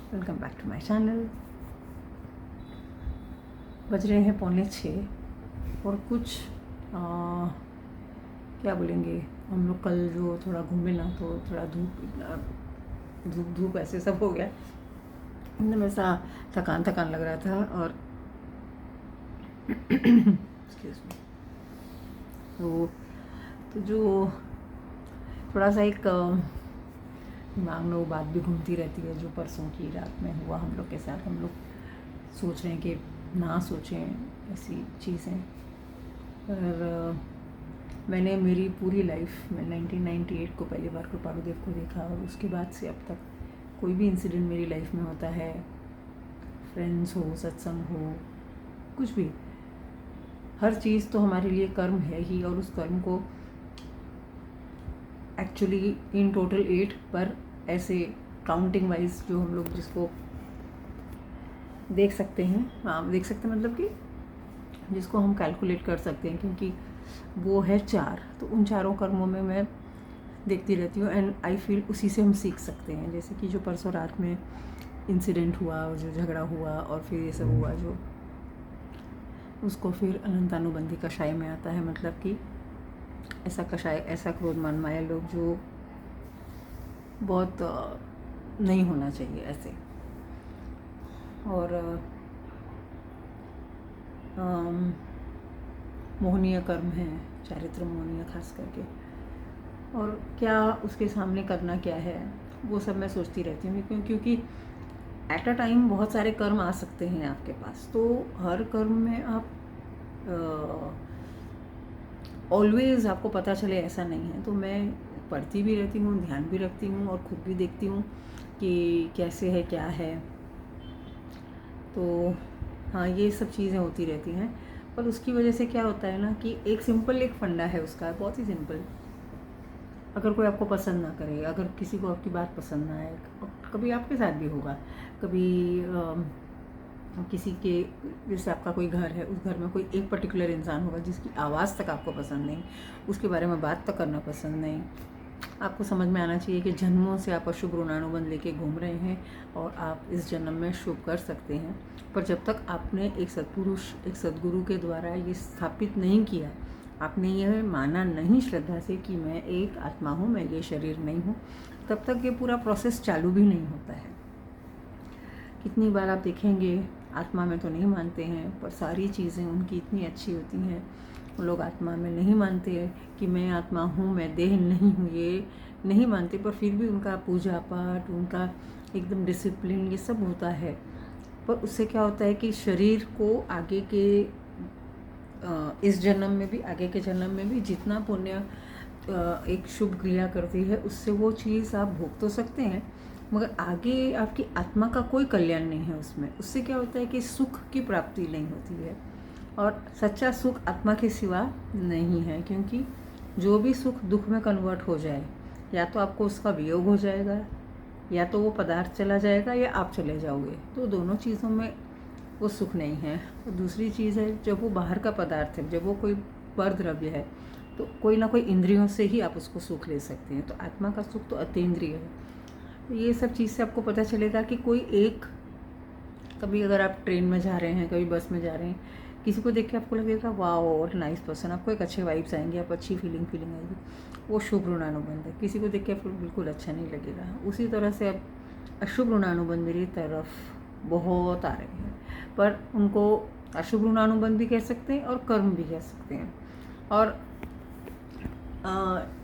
Welcome back to my channel. बज रहे हैं 5:45 और कुछ क्या बोलेंगे, हम लोग कल जो थोड़ा घूमे ना तो थोड़ा धूप ऐसे सब हो गया, एकदम ऐसा थकान थकान लग रहा था। और एक्सक्यूज मी, तो जो थोड़ा सा एक दिमाग में वो बात भी घूमती रहती है जो परसों की रात में हुआ हम लोग के साथ। हम लोग सोच रहे हैं कि ना सोचें ऐसी चीज़ें, पर मैंने मेरी पूरी लाइफ में 1998 को पहली बार कृपालुदेव को देखा और उसके बाद से अब तक कोई भी इंसिडेंट मेरी लाइफ में होता है, फ्रेंड्स हो, सत्संग हो, कुछ भी, हर चीज़ तो हमारे लिए कर्म है ही। और उस कर्म को एक्चुअली इन टोटल 8 पर ऐसे काउंटिंग वाइज जो हम लोग जिसको देख सकते हैं, हाँ देख सकते हैं, मतलब कि जिसको हम कैलकुलेट कर सकते हैं, क्योंकि वो है 4। तो उन चारों कर्मों में मैं देखती रहती हूँ एंड आई फील उसी से हम सीख सकते हैं। जैसे कि जो परसों रात में इंसिडेंट हुआ और जो झगड़ा हुआ और फिर ये सब हुआ, जो उसको फिर अनंतानुबंधी कषाय में आता है। मतलब कि ऐसा कषाय, ऐसा क्रोध मान माया लोग जो बहुत नहीं होना चाहिए ऐसे। और मोहनीय कर्म है, चारित्र मोहनीय खास करके। और क्या उसके सामने करना क्या है, वो सब मैं सोचती रहती हूँ, क्योंकि एट अ टाइम बहुत सारे कर्म आ सकते हैं आपके पास। तो हर कर्म में आप ऑलवेज आपको पता चले ऐसा नहीं है। तो मैं पढ़ती भी रहती हूँ, ध्यान भी रखती हूँ और खुद भी देखती हूँ कि कैसे है, क्या है। तो हाँ, ये सब चीज़ें होती रहती हैं। पर उसकी वजह से क्या होता है ना कि एक सिंपल एक फंडा है उसका, बहुत ही सिंपल। अगर कोई आपको पसंद ना करे, अगर किसी को आपकी बात पसंद ना आए, कभी आपके साथ भी होगा, कभी किसी के, जैसे आपका कोई घर है, उस घर में कोई एक पर्टिकुलर इंसान होगा जिसकी आवाज़ तक आपको पसंद नहीं, उसके बारे में बात तक करना पसंद नहीं। आपको समझ में आना चाहिए कि जन्मों से आप अशुभ ऋणानुबंध लेके घूम रहे हैं और आप इस जन्म में शुभ कर सकते हैं। पर जब तक आपने एक सत्पुरुष, एक सद्गुरु के द्वारा ये स्थापित नहीं किया, आपने यह माना नहीं श्रद्धा से कि मैं एक आत्मा हूँ, मैं ये शरीर नहीं हूँ, तब तक ये पूरा प्रोसेस चालू भी नहीं होता है। कितनी बार आप देखेंगे, आत्मा में तो नहीं मानते हैं, पर सारी चीज़ें उनकी इतनी अच्छी होती हैं। वो लोग आत्मा में नहीं मानते कि मैं आत्मा हूँ, मैं देह नहीं हूँ, ये नहीं मानते, पर फिर भी उनका पूजा पाठ, उनका एकदम डिसिप्लिन, ये सब होता है। पर उससे क्या होता है कि शरीर को आगे के इस जन्म में भी, आगे के जन्म में भी जितना पुण्य एक शुभ क्रिया करती है, उससे वो चीज़ आप भोग तो सकते हैं, मगर आगे आपकी आत्मा का कोई कल्याण नहीं है उसमें। उससे क्या होता है कि सुख की प्राप्ति नहीं होती है, और सच्चा सुख आत्मा के सिवा नहीं है। क्योंकि जो भी सुख दुख में कन्वर्ट हो जाए, या तो आपको उसका वियोग हो जाएगा, या तो वो पदार्थ चला जाएगा, या आप चले जाओगे। तो दोनों चीज़ों में वो सुख नहीं है। और दूसरी चीज़ है, जब वो बाहर का पदार्थ है, जब वो कोई पर द्रव्य है, तो कोई ना कोई इंद्रियों से ही आप उसको सुख ले सकते हैं। तो आत्मा का सुख तो अतीन्द्रिय है। तो ये सब चीज़ से आपको पता चलेगा कि कोई एक, कभी अगर आप ट्रेन में जा रहे हैं, कभी बस में जा रहे हैं, किसी को देख के आपको लगेगा वाह व्हाट नाइस पर्सन, आपको एक अच्छे वाइब्स आएंगे, आप अच्छी फीलिंग आएगी, वो शुभ ऋणानुबंध है। किसी को देख के आपको बिल्कुल अच्छा नहीं लगेगा। उसी तरह से अब अशुभ ऋणानुबंध मेरी तरफ बहुत आ रहे हैं, पर उनको अशुभ ऋणानुबंध भी कह सकते हैं और कर्म भी कह सकते हैं। और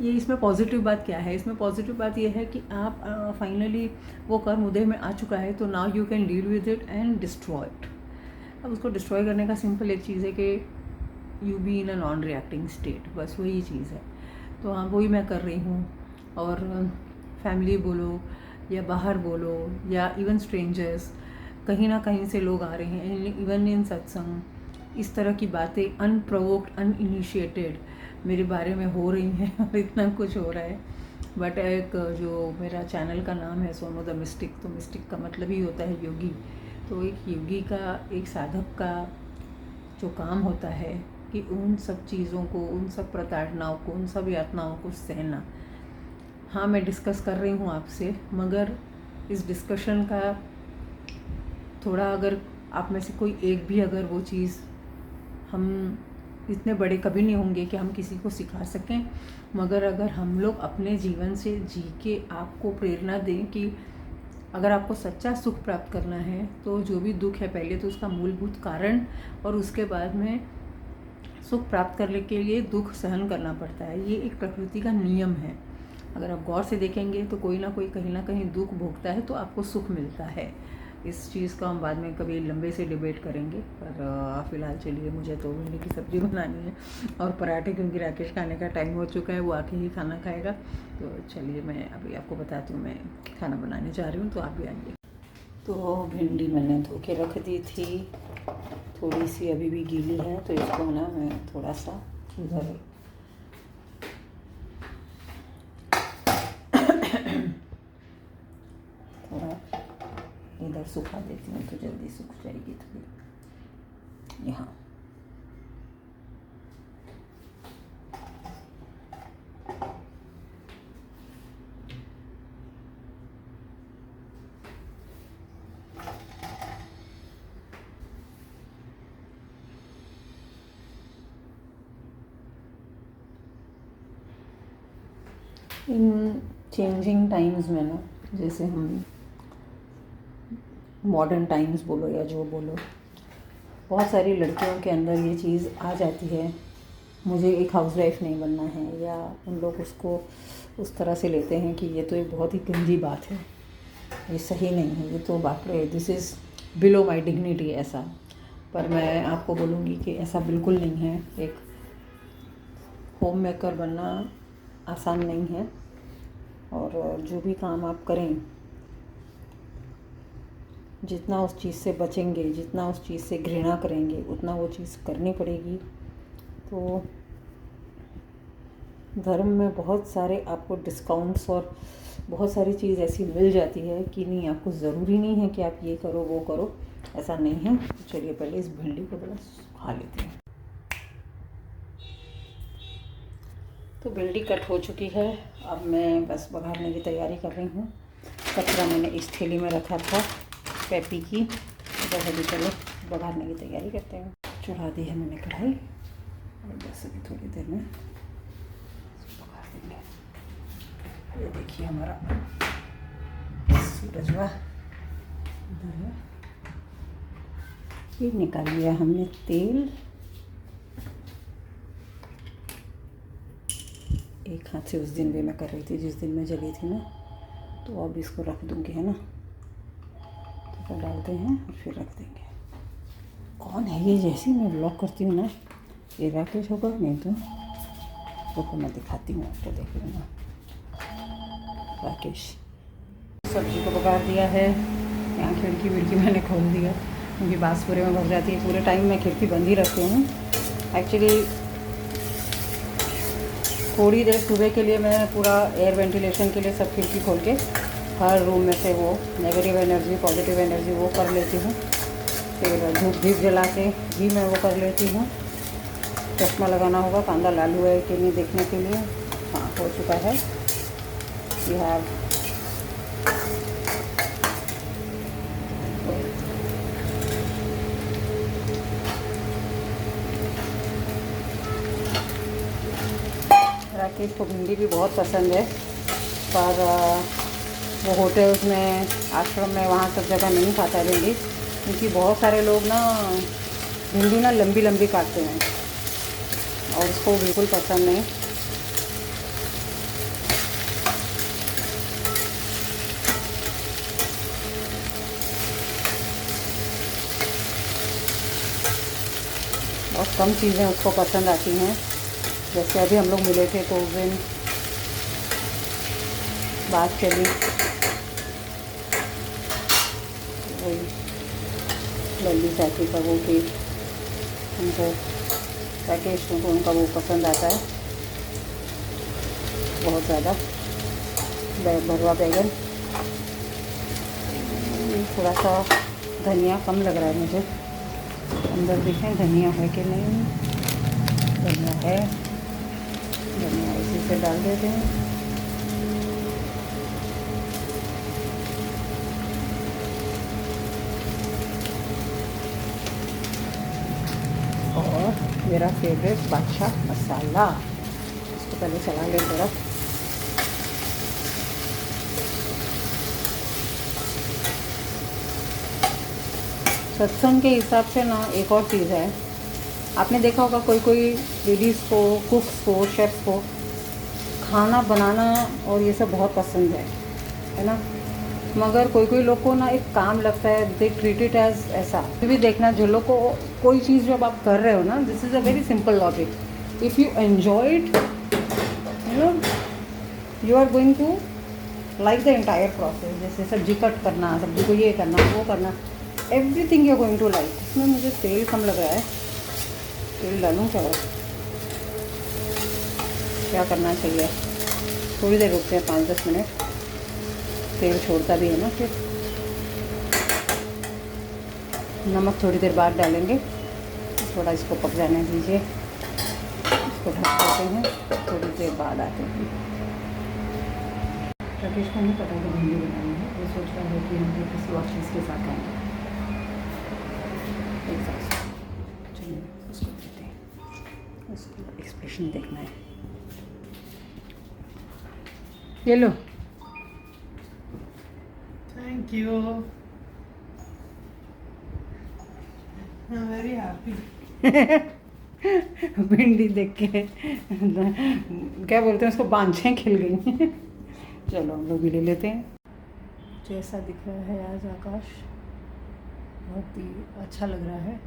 ये इसमें पॉजिटिव बात क्या है, इसमें पॉजिटिव बात ये है कि आप फाइनली वो कर्म उदय में आ चुका है, तो now you can deal with it and destroy it. अब उसको डिस्ट्रॉय करने का सिंपल एक चीज़ है कि you be in a non reacting state, बस वही चीज़ है। तो हाँ, वही मैं कर रही हूँ। और फैमिली बोलो या बाहर बोलो या इवन स्ट्रेंजर्स, कहीं ना कहीं से लोग आ रहे हैं, इवन इन सत्संग, इस तरह की बातें अनप्रोवोक्ड, अनइनिशिएटेड मेरे बारे में हो रही हैं और इतना कुछ हो रहा है। बट एक जो मेरा चैनल का नाम है सोनू द मिस्टिक, तो मिस्टिक का मतलब ही होता है योगी। तो एक योगी का, एक साधक का जो काम होता है कि उन सब चीज़ों को, उन सब प्रताड़नाओं को, उन सब यातनाओं को सहना। हाँ, मैं डिस्कस कर रही हूँ आपसे, मगर इस डिस्कशन का थोड़ा अगर आप में से कोई एक भी अगर वो चीज़, हम इतने बड़े कभी नहीं होंगे कि हम किसी को सिखा सकें, मगर अगर हम लोग अपने जीवन से जी के आपको प्रेरणा दें कि अगर आपको सच्चा सुख प्राप्त करना है तो जो भी दुख है पहले तो उसका मूलभूत कारण, और उसके बाद में सुख प्राप्त करने के लिए दुख सहन करना पड़ता है। ये एक प्रकृति का नियम है। अगर आप गौर से देखेंगे तो कोई ना कोई कहीं ना कहीं दुख भोगता है तो आपको सुख मिलता है। इस चीज़ का हम बाद में कभी लंबे से डिबेट करेंगे, पर फ़िलहाल चलिए, मुझे तो भिंडी की सब्ज़ी बनानी है और पराठे, क्योंकि राकेश खाने का टाइम हो चुका है, वो आके ही खाना खाएगा। तो चलिए मैं अभी आपको बताती हूँ मैं खाना बनाने जा रही हूँ, तो आप भी आइए। तो भिंडी मैंने धो के रख दी थी, थोड़ी सी अभी भी गीली है, तो इसको ना मैं थोड़ा सा इधर इधर सुखा देती हूँ तो जल्दी सूख जाएगी थोड़ी। यहाँ इन चेंजिंग टाइम्स में ना, जैसे हम मॉडर्न टाइम्स बोलो या जो बोलो, बहुत सारी लड़कियों के अंदर ये चीज़ आ जाती है, मुझे एक हाउसवाइफ नहीं बनना है, या उन लोग उसको उस तरह से लेते हैं कि ये तो एक बहुत ही गंदी बात है, ये सही नहीं है, ये तो बात है, this is below my dignity ऐसा। पर मैं आपको बोलूँगी कि ऐसा बिल्कुल नहीं है। एक होम मेकर बनना आसान नहीं है, और जो भी काम आप करें, जितना उस चीज़ से बचेंगे, जितना उस चीज़ से घृणा करेंगे, उतना वो चीज़ करनी पड़ेगी। तो धर्म में बहुत सारे आपको डिस्काउंट्स और बहुत सारी चीज़ ऐसी मिल जाती है कि नहीं, आपको ज़रूरी नहीं है कि आप ये करो वो करो, ऐसा नहीं है। तो चलिए पहले इस भिंडी को थोड़ा सुखा लेते हैं। तो भिंडी कट हो चुकी है, अब मैं बस बघारने की तैयारी कर रही हूँ। कचरा मैंने इस थैली में रखा था पेपी की, बस अभी चलो बघारने की तैयारी करते हैं। चढ़ा दी है मैंने कढ़ाई, और बस अभी थोड़ी देर में बघार देंगे। ये देखिए हमारा सूरजवा इधर है, ये निकाल लिया हमने तेल। एक हाथ से उस दिन भी मैं कर रही थी जिस दिन मैं जली थी ना, तो अब इसको रख दूँगी, है ना, तो डालते हैं और फिर रख देंगे। कौन है ये? जैसे मैं ब्लॉग करती हूँ ना, ये राकेश होगा, नहीं तो मैं दिखाती हूँ आपको, देख लेना। राकेश सब्जी को पका दिया है, यहाँ खिड़की मैंने खोल दिया क्योंकि बांस पूरे में भर जाती है। पूरे टाइम मैं खिड़की बंद ही रखती हूँ। एक्चुअली थोड़ी देर सुबह के लिए मैं पूरा एयर वेंटिलेशन के लिए सब खिड़की खोल के हर रूम में से वो नेगेटिव एनर्जी पॉजिटिव एनर्जी वो कर लेती हूँ। फिर धूप जला के भी मैं वो कर लेती हूँ। चश्मा लगाना होगा, कांदा लाल हुआ है कि नहीं देखने के लिए। हाँ, हो चुका है। वी हैव राकेश को भिंडी भी बहुत पसंद है, पर वो होटल्स में, आश्रम में, वहाँ सब जगह नहीं खाता है भिंडी, क्योंकि बहुत सारे लोग ना भिंडी ना लंबी लंबी काटते हैं और उसको बिल्कुल पसंद नहीं। बहुत कम चीज़ें उसको पसंद आती हैं। जैसे अभी हम लोग मिले थे तो उस दिन बात चली, वही लल्ली चाची का वो कि उनको राकेश को उनका वो पसंद आता है बहुत ज़्यादा, भरवा बैगन। थोड़ा सा धनिया कम लग रहा है मुझे, अंदर देखें धनिया है कि नहीं। धनिया है, धनिया इसी से डाल देते हैं। और मेरा फेवरेट बादशाह मसाला, इसको पहले चला लें ज़रा। सत्संग के हिसाब से ना एक और चीज़ है, आपने देखा होगा कोई कोई लेडीज़ को, कुक्स को, शेफ़्स को खाना बनाना और ये सब बहुत पसंद है ना, मगर कोई कोई लोग को ना एक काम लगता है, दे ट्रीट इट एज ऐसा। भी देखना जो लोग को कोई चीज़ जब आप कर रहे हो ना, this is a very simple logic, if you enjoy it, you know, you are going to like the entire process. जैसे सब्जी कट करना, सब्जी को ये करना, वो करना, everything you are going to like. इसमें मुझे तेल कम लग रहा है, तेल डालूँ क्या करना चाहिए? थोड़ी देर रुकते हैं, 5-10 मिनट, तेल छोड़ता भी है ना। फिर नमक थोड़ी देर बाद डालेंगे, थोड़ा इसको पक जाने दीजिए, इसको ढक देते हैं, थोड़ी देर बाद आते हैं। राकेश को नहीं पता कि भिंडी बनानी है, वो सोच रहा है कि हम किसी और चीज़ के साथ खाएंगे। चलिए उसको देते हैं, उसको एक्सप्रेशन देखना है। ये लो, thank you, I am very happy. भिंडी देख के क्या बोलते हैं उसको, बांझें खिल गई। चलो हम लोग भी ले लेते हैं। जैसा दिख रहा है आज आकाश बहुत ही अच्छा लग रहा है।